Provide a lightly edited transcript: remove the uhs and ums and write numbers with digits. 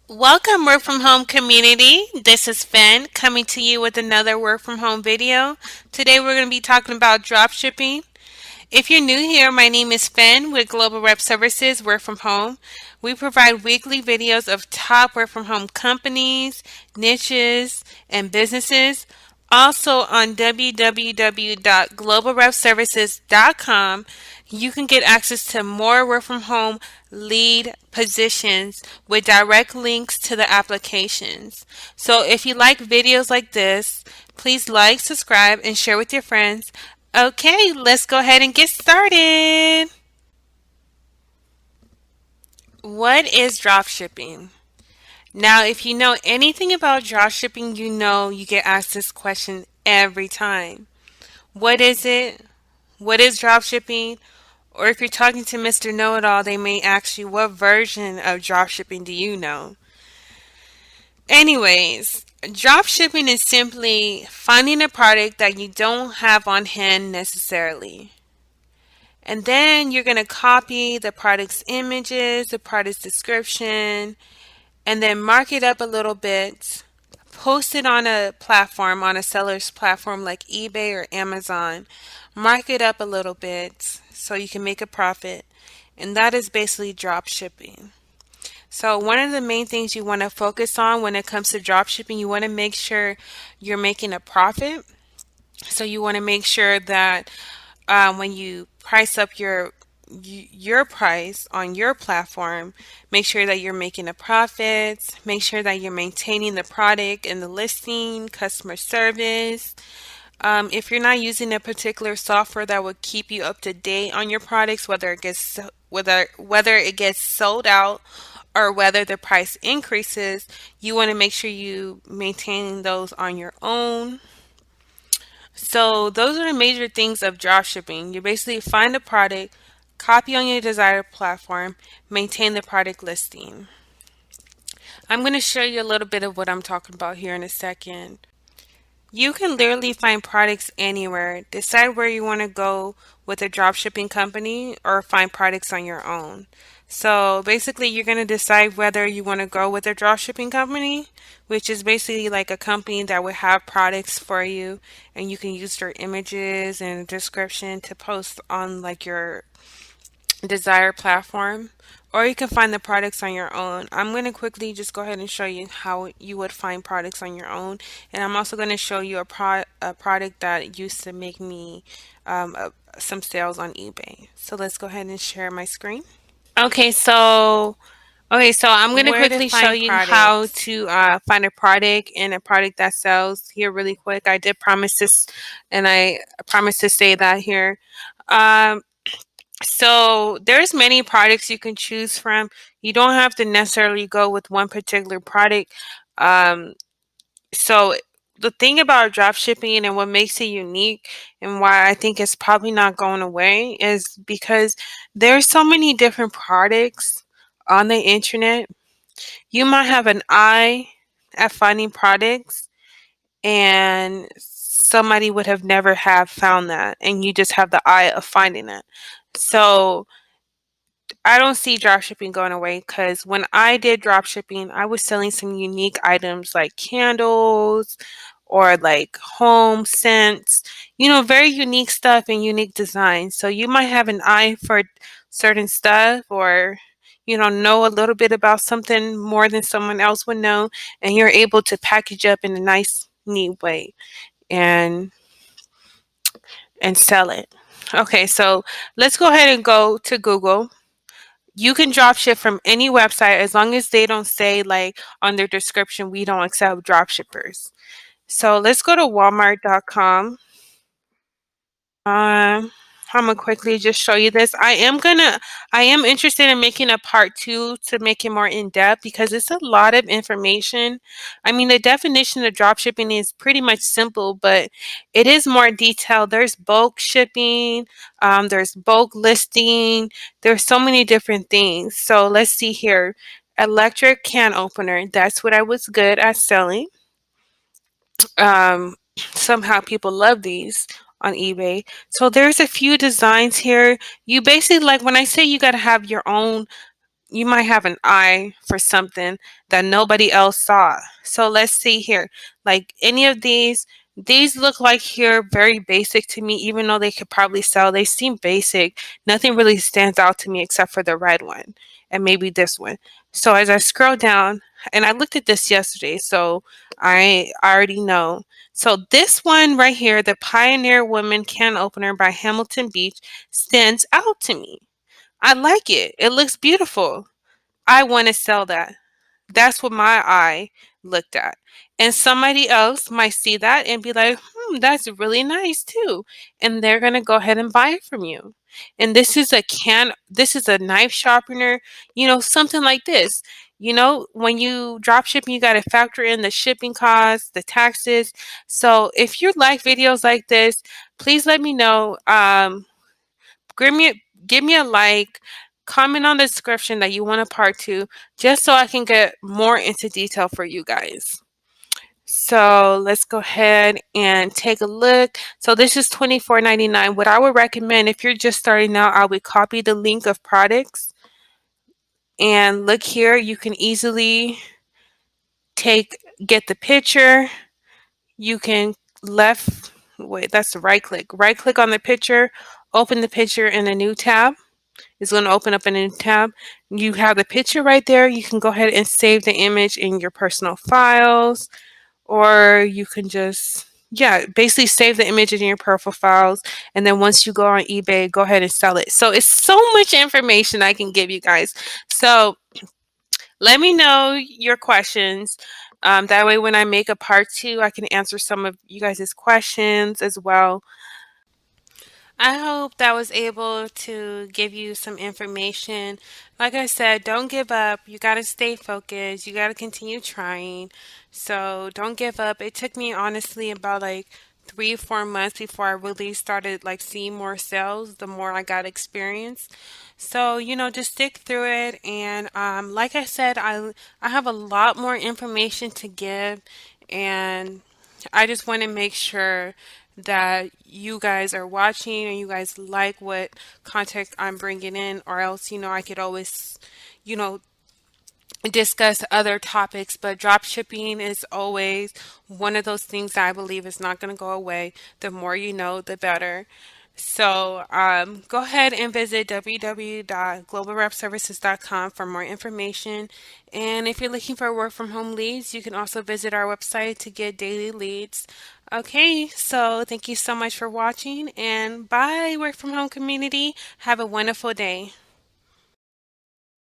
Welcome, work from home community. This is Fen coming to you with another work from home video. Today we're going to be talking about drop shipping. If you're new here, my name is Fen with Global Rep Services Work from Home. We provide weekly videos of top work from home companies, niches, and businesses. Also on www.globalrepservices.com, you can get access to more work from home lead positions with direct links to the applications. So if you like videos like this, please like, subscribe, and share with your friends. Okay, let's go ahead and get started. What is drop shipping? Now, if you know anything about drop shipping, you know you get asked this question every time. What is it? What is drop shipping? Or if you're talking to Mr. Know It All, they may ask you, what version of drop shipping do you know? Anyways, drop shipping is simply finding a product that you don't have on hand necessarily. And then you're going to copy the product's images, the product's description, and then mark it up a little bit. Post it on a platform, on a seller's platform like eBay or Amazon. Mark it up a little bit so you can make a profit. And that is basically drop shipping. So one of the main things you want to focus on when it comes to drop shipping, you want to make sure you're making a profit. So you want to make sure that when you price up your price on your platform, make sure that you're making a profit, make sure that you're maintaining the product and the listing, customer service. If you're not using a particular software that will keep you up to date on your products, whether it gets sold out or whether the price increases, you want to make sure you maintain those on your own. So those are the major things of drop shipping. You basically find a product, copy on your desired platform, maintain the product listing. I'm going to show you a little bit of what I'm talking about here in a second. You can literally find products anywhere. Decide where you want to go with a drop shipping company or find products on your own. So basically, you're going to decide whether you want to go with a drop shipping company, which is basically like a company that would have products for you and you can use their images and description to post on like your desired platform, or you can find the products on your own. I'm going to quickly just go ahead and show you how you would find products on your own, and I'm also going to show you a product that used to make me some sales on eBay. So let's go ahead and share my screen. Okay, so I'm going to Where to quickly show find you how products. to find a product and a product that sells here really quick. I did promise this, and I promised to say that here. Um, So there's many products you can choose from. You don't have to necessarily go with one particular product. Um, so the thing about drop shipping and what makes it unique and why I think it's probably not going away is because there's so many different products on the internet. You might have an eye at finding products and somebody would have never have found that and you just have the eye of finding it. So I don't see drop shipping going away because when I did drop shipping, I was selling some unique items like candles or like home scents, very unique stuff and unique designs. So you might have an eye for certain stuff or know a little bit about something more than someone else would know, and you're able to package up in a nice, neat way and sell it. Okay, so let's go ahead and go to Google. You can drop ship from any website as long as they don't say like on their description, we don't accept drop shippers. So let's go to walmart.com. Um, I'm gonna quickly just show you this. I am interested in making a part two to make it more in depth because it's a lot of information. I mean, the definition of drop shipping is pretty much simple, but it is more detailed. There's bulk shipping, there's bulk listing, there's so many different things. So let's see here. Electric can opener. That's what I was good at selling. Somehow people love these on eBay. So there's a few designs here. You basically, like when I say you got to have your own you might have an eye for something that nobody else saw. So let's see here. Like any of these look like here very basic to me, even though they could probably sell. They seem basic. Nothing really stands out to me except for the red one and maybe this one. So as I scroll down, and I looked at this yesterday, so I already know. So this one right here, the Pioneer Woman Can Opener by Hamilton Beach, stands out to me. I like it. It looks beautiful. I want to sell that. That's what my eye looked at. And somebody else might see that and be like, that's really nice too. And they're going to go ahead and buy it from you. And this is a knife sharpener, something like this. When you drop shipping, you got to factor in the shipping costs, the taxes. So if you like videos like this, please let me know. Give me a like, comment on the description that you want a part two, just so I can get more into detail for you guys. So let's go ahead and take a look. So this is $24.99. What I would recommend if you're just starting out, I would copy the link of products and look here. You can easily get the picture. You can that's the right click. Right click on the picture, open the picture in a new tab. It's going to open up a new tab. You have the picture right there. You can go ahead and save the image in your personal files, or you can just, yeah, basically save the image in your profile files. And then once you go on eBay, go ahead and sell it. So it's so much information I can give you guys. So let me know your questions. That way, when I make a part two, I can answer some of you guys' questions as well. I hope that was able to give you some information. Like I said, don't give up. You got to stay focused. You got to continue trying. So don't give up. It took me honestly about like 3 or 4 months before I really started like seeing more sales, the more I got experience. So, just stick through it. And like I said, I have a lot more information to give, and I just want to make sure that you guys are watching and you guys like what content I'm bringing in, or else, I could always, you know, discuss other topics. But drop shipping is always one of those things that I believe is not going to go away. The more you know, the better. So go ahead and visit www.globalrepservices.com for more information. And if you're looking for work from home leads, you can also visit our website to get daily leads. Okay, so thank you so much for watching, and bye, work from home community. Have a wonderful day.